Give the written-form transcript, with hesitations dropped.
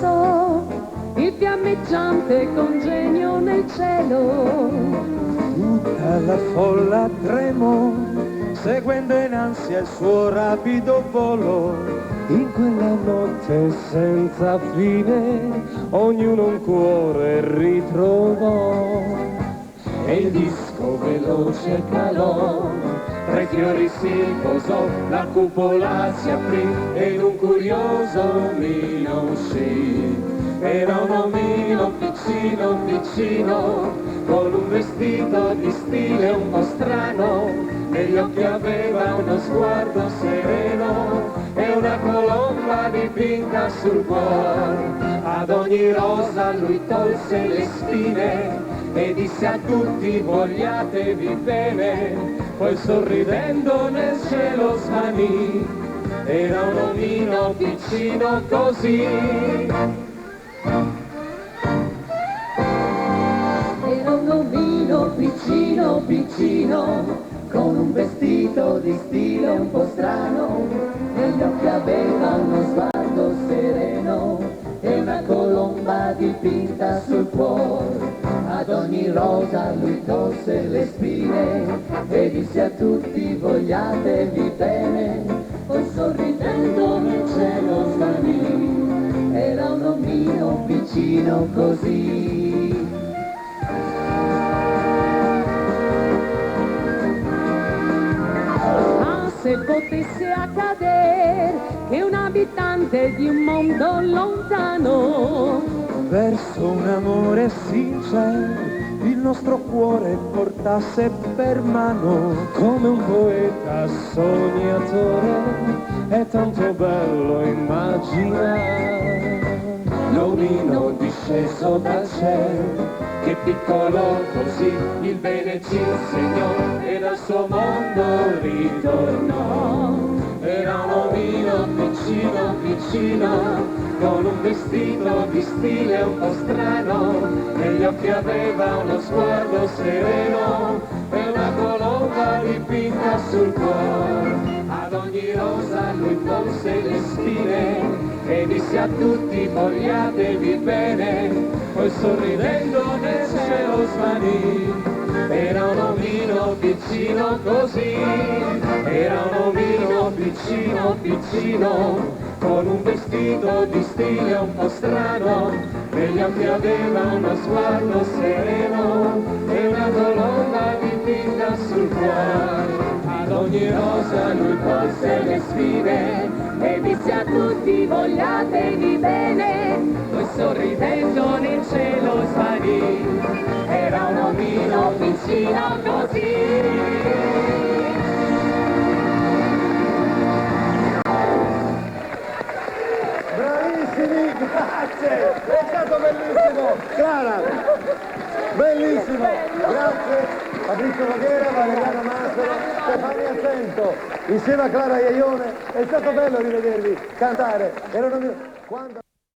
rosso, il fiammeggiante congegno nel cielo. Tutta la folla tremò, seguendo in ansia il suo rapido volo. In quella notte senza fine, ognuno un cuore ritrovò. E il disco veloce calò, tra i fiori si posò, la cupola si aprì e in un curioso omino uscì. Era un omino piccino, piccino, con un vestito di stile un po' strano, negli occhi aveva uno sguardo sereno e una colomba dipinta sul cuore. Ad ogni rosa lui tolse le spine e disse a tutti vogliatevi bene, poi sorridendo nel cielo svanì. Era un omino piccino così. Era un omino piccino, piccino, con un vestito di stile un po' strano, negli occhi aveva uno sguardo sereno e una colomba dipinta sul cuore. Ad ogni rosa lui tolse le spine e disse a tutti vogliatevi bene, poi sorridendo nel cielo svanì. Era un omino piccino così. Ah, se potesse accadere che un abitante di un mondo lontano Verso un amore sincero il nostro cuore portasse per mano, come un poeta sognatore è tanto bello immaginare. L'omino disceso dal cielo, che piccolo così il bene ci insegnò e dal suo mondo ritornò. Era un omino piccino, piccino, con un vestito di stile un po' strano, negli occhi aveva uno sguardo sereno e una colomba dipinta sul cuore. Ad ogni rosa lui tolse le spine e disse a tutti vogliatevi bene, poi sorridendo nel cielo svanì. Era un omino piccino così, era un omino piccino, piccino, con un vestito di stile un po' strano, negli occhi aveva uno sguardo sereno e una colomba dipinta sul cuore. Ad ogni rosa lui tolse le spine e disse a tutti vogliatevi bene, poi sorridendo nel cielo svanì. Era un omino piccino così. Grazie, è stato bellissimo, Clara, bellissimo, grazie Fabrizio Voghera, Valeriano Mastro, Stefania Cento, insieme a Clara Iaione, è stato bello rivedervi cantare, quando